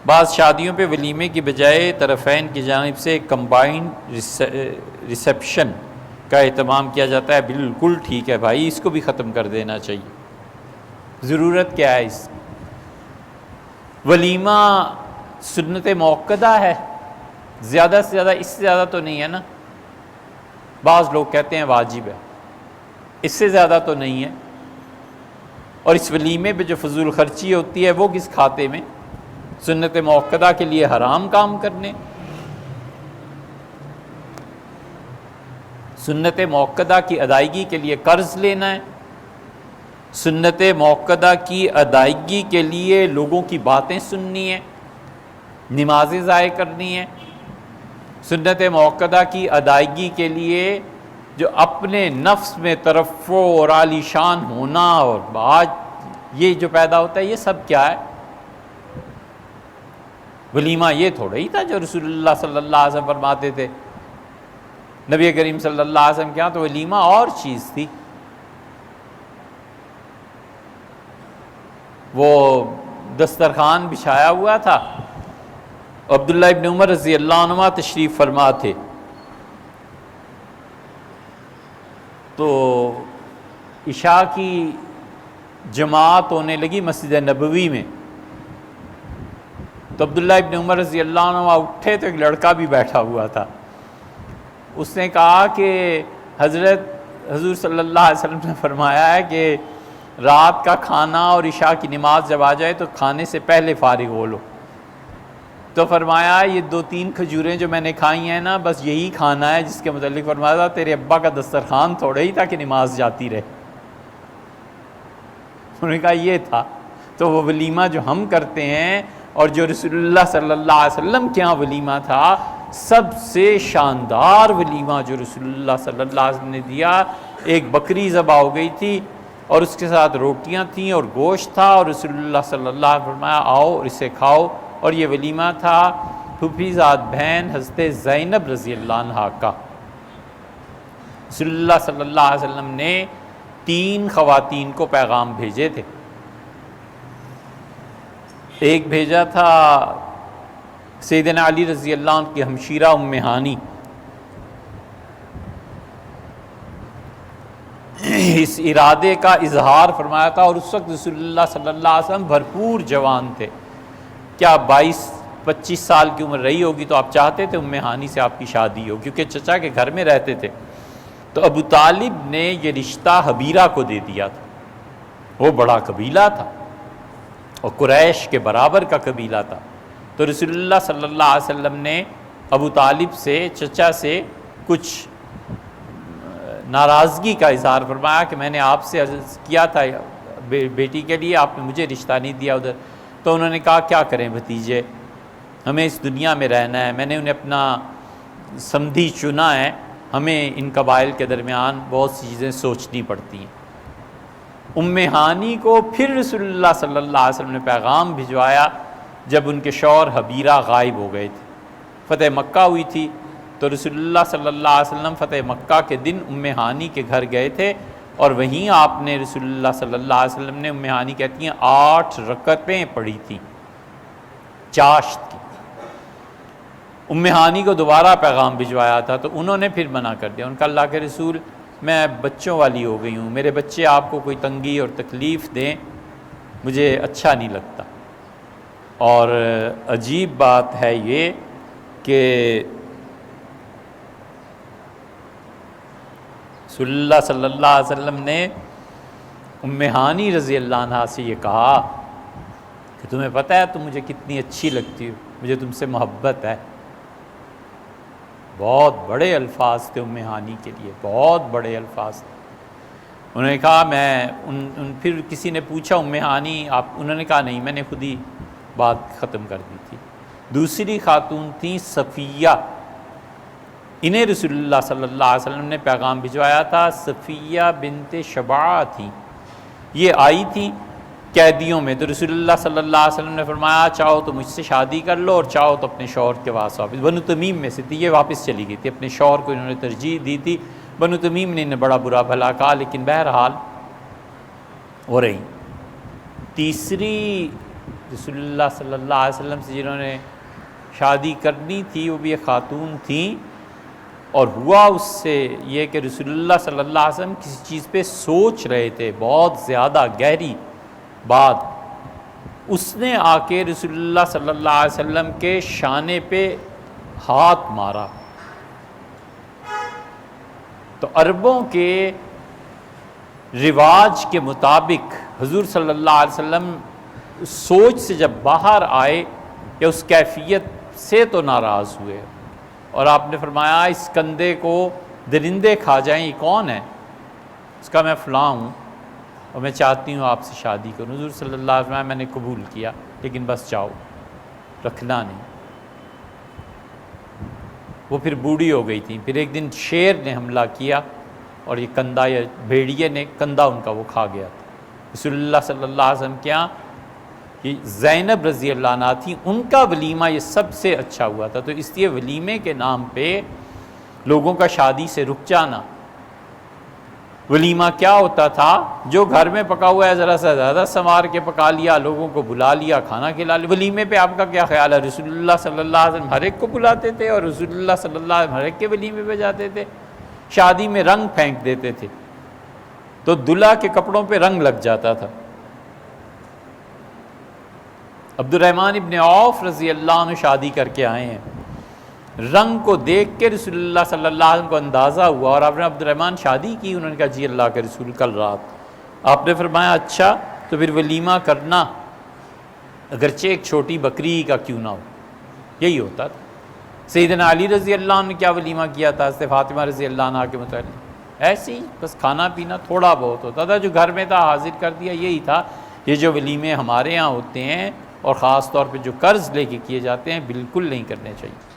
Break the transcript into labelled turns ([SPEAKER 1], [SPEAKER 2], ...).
[SPEAKER 1] بعض شادیوں پہ ولیمے کی بجائے طرفین کی جانب سے کمبائنڈ ریسیپشن کا اہتمام کیا جاتا ہے۔ بالکل ٹھیک ہے بھائی، اس کو بھی ختم کر دینا چاہیے۔ ضرورت کیا ہے اس کی؟ ولیمہ سنت موقدہ ہے، زیادہ سے زیادہ، اس سے زیادہ تو نہیں ہے نا۔ بعض لوگ کہتے ہیں واجب ہے، اس سے زیادہ تو نہیں ہے۔ اور اس ولیمے پہ جو فضول خرچی ہوتی ہے وہ کس کھاتے میں؟ سنت موقدہ کے لیے حرام کام کرنے، سنت موقدہ کی ادائیگی کے لیے قرض لینا ہے، سنت موقدہ کی ادائیگی کے لیے لوگوں کی باتیں سننی ہیں، نمازیں ضائع کرنی ہیں، سنت موقدہ کی ادائیگی کے لیے جو اپنے نفس میں ترفع اور عالی شان ہونا، اور آج یہ جو پیدا ہوتا ہے یہ سب کیا ہے؟ ولیمہ یہ تھوڑا ہی تھا جو رسول اللہ صلی اللہ علیہ وسلم فرماتے تھے۔ نبی کریم صلی اللہ علیہ وسلم کے ہاں تو ولیمہ اور چیز تھی۔ وہ دسترخوان بچھایا ہوا تھا، عبداللہ ابن عمر رضی اللہ عنہ تشریف فرما تھے، تو عشاء کی جماعت ہونے لگی مسجد نبوی میں، تو عبداللہ ابن عمر رضی اللہ عنہ اٹھے تو ایک لڑکا بھی بیٹھا ہوا تھا۔ اس نے کہا کہ حضور صلی اللہ علیہ وسلم نے فرمایا ہے کہ رات کا کھانا اور عشاء کی نماز جب آ جائے تو کھانے سے پہلے فارغ ہو لو۔ تو فرمایا یہ 2-3 کھجوریں جو میں نے کھائی ہیں نا، بس یہی کھانا ہے، جس کے متعلق فرمایا تھا تیرے ابا کا دسترخوان تھوڑا ہی تھا کہ نماز جاتی رہے۔ انہوں نے کہا یہ تھا۔ تو وہ ولیمہ جو ہم کرتے ہیں اور جو رسول اللہ صلی اللہ علیہ وسلم کے ہاں ولیمہ تھا، سب سے شاندار ولیمہ جو رسول اللہ صلی اللہ علیہ وسلم نے دیا، ایک بکری ذبح ہو گئی تھی اور اس کے ساتھ روٹیاں تھیں اور گوشت تھا، اور رسول اللہ صلی اللہ علیہ وسلم نے فرمایا آؤ اور اسے کھاؤ۔ اور یہ ولیمہ تھا پھوپھی زاد بہن حضرت زینب رضی اللہ عنہا کا۔ رسول اللہ صلی اللہ علیہ وسلم نے 3 خواتین کو پیغام بھیجے تھے۔ ایک بھیجا تھا سیدنا علی رضی اللہ عنہ کی ہمشیرہ ام ہانی، اس ارادے کا اظہار فرمایا تھا، اور اس وقت رسول اللہ صلی اللہ علیہ وسلم بھرپور جوان تھے، کیا 22-25 سال کی عمر رہی ہوگی، تو آپ چاہتے تھے ام ہانی سے آپ کی شادی ہو، کیونکہ چچا کے گھر میں رہتے تھے۔ تو ابو طالب نے یہ رشتہ حبیرہ کو دے دیا تھا، وہ بڑا قبیلہ تھا اور قریش کے برابر کا قبیلہ تھا۔ تو رسول اللہ صلی اللہ علیہ وسلم نے ابو طالب سے، چچا سے، کچھ ناراضگی کا اظہار فرمایا کہ میں نے آپ سے عرض کیا تھا بیٹی کے لیے، آپ نے مجھے رشتہ نہیں دیا ادھر۔ تو انہوں نے کہا کیا کریں بھتیجے، ہمیں اس دنیا میں رہنا ہے، میں نے انہیں اپنا سمدھی چنا ہے، ہمیں ان قبائل کے درمیان بہت سی چیزیں سوچنی پڑتی ہیں۔ ام ہانی کو پھر رسول اللہ صلی اللہ علیہ وسلم نے پیغام بھجوایا جب ان کے شوہر حبیرہ غائب ہو گئے تھے، فتح مکہ ہوئی تھی، تو رسول اللہ صلی اللہ علیہ وسلم فتح مکہ کے دن ام ہانی کے گھر گئے تھے، اور وہیں آپ نے رسول اللہ صلی اللہ علیہ وسلم نے، ام ہانی کہتی ہیں 8 رکعتیں پڑھی تھیں چاشت کی۔ ام ہانی کو دوبارہ پیغام بھجوایا تھا تو انہوں نے پھر منع کر دیا، ان کا اللہ کے رسول میں بچوں والی ہو گئی ہوں، میرے بچے آپ کو کوئی تنگی اور تکلیف دیں مجھے اچھا نہیں لگتا۔ اور عجیب بات ہے یہ کہ رسول اللہ صلی اللہ علیہ وسلم نے ام ہانی رضی اللہ عنہا سے یہ کہا کہ تمہیں پتہ ہے تم مجھے کتنی اچھی لگتی ہو، مجھے تم سے محبت ہے۔ بہت بڑے الفاظ تھے ام ہانی کے لیے، بہت بڑے الفاظ تھے۔ انہوں نے کہا پھر کسی نے پوچھا ام ہانی آپ، انہوں نے کہا نہیں، میں نے خود ہی بات ختم کر دی تھی۔ دوسری خاتون تھیں صفیہ، انہیں رسول اللہ صلی اللہ علیہ وسلم نے پیغام بھجوایا تھا، صفیہ بنت شبعہ تھیں، یہ آئی تھیں قیدیوں میں، تو رسول اللہ صلی اللہ علیہ وسلم نے فرمایا چاہو تو مجھ سے شادی کر لو اور چاہو تو اپنے شوہر کے پاس واپس۔ بنو تمیم میں سے تھی، یہ واپس چلی گئی تھی، اپنے شوہر کو انہوں نے ترجیح دی تھی۔ بنو تمیم نے انہیں بڑا برا بھلا کہا، لیکن بہرحال ہو رہی۔ تیسری رسول اللہ صلی اللہ علیہ وسلم سے جنہوں نے شادی کرنی تھی وہ بھی ایک خاتون تھیں، اور ہوا اس سے یہ کہ رسول اللہ صلی اللہ علیہ وسلم کسی چیز پہ سوچ رہے تھے، بہت زیادہ گہری بات، اس نے آ کے رسول اللہ صلی اللہ علیہ وسلم کے شانے پہ ہاتھ مارا۔ تو عربوں کے رواج کے مطابق حضور صلی اللہ علیہ وسلم اس سوچ سے جب باہر آئے یا اس کیفیت سے تو ناراض ہوئے، اور آپ نے فرمایا اس کندھے کو درندے کھا جائیں، یہ کون ہے؟ اس کا میں فلاں ہوں اور میں چاہتی ہوں آپ سے شادی کروں۔ حضور صلی اللہ علیہ وسلم میں نے قبول کیا، لیکن بس جاؤ، رکھنا نہیں۔ وہ پھر بوڑھی ہو گئی تھیں، پھر ایک دن شیر نے حملہ کیا اور یہ کندھا یا بھیڑیے نے کندھا ان کا وہ کھا گیا تھا۔ رسول اللہ صلی اللہ علیہ وسلم کے یہاں یہ زینب رضی اللہ عنہا تھی، ان کا ولیمہ یہ سب سے اچھا ہوا تھا، تو اس لیے ولیمے کے نام پہ لوگوں کا شادی سے رک جانا۔ ولیمہ کیا ہوتا تھا؟ جو گھر میں پکا ہوا ہے ذرا سا زیادہ سنوار کے پکا لیا، لوگوں کو بلا لیا، کھانا کھلا لیا۔ ولیمے پہ آپ کا کیا خیال ہے؟ رسول اللہ صلی اللہ علیہ وسلم ہر ایک کو بلاتے تھے اور رسول اللہ صلی اللہ علیہ وسلم ہر ایک کے ولیمے پہ جاتے تھے، شادی میں رنگ پھینک دیتے تھے تو دلہا کے کپڑوں پہ رنگ لگ جاتا تھا۔ عبد الرحمن ابن عوف رضی اللہ عنہ شادی کر کے آئے ہیں، رنگ کو دیکھ کے رسول اللہ صلی اللہ علیہ وسلم کو اندازہ ہوا، اور آپ نے عبد الرحمن شادی کی؟ انہوں نے کہا جی اللہ کے رسول کل رات۔ آپ نے فرمایا اچھا تو پھر ولیمہ کرنا، اگرچہ ایک چھوٹی بکری کا کیوں نہ ہو۔ یہی ہوتا تھا۔ سیدنا علی رضی اللہ عنہ نے کیا ولیمہ کیا تھا حضرت فاطمہ رضی اللہ عنہ کے متعلق؟ ایسے ہی بس کھانا پینا تھوڑا بہت ہوتا تھا، جو گھر میں تھا حاضر کر دیا، یہی تھا۔ یہ جو ولیمے ہمارے ہاں ہوتے ہیں اور خاص طور پہ جو قرض لے کے کیے جاتے ہیں، بالکل نہیں کرنے چاہیے۔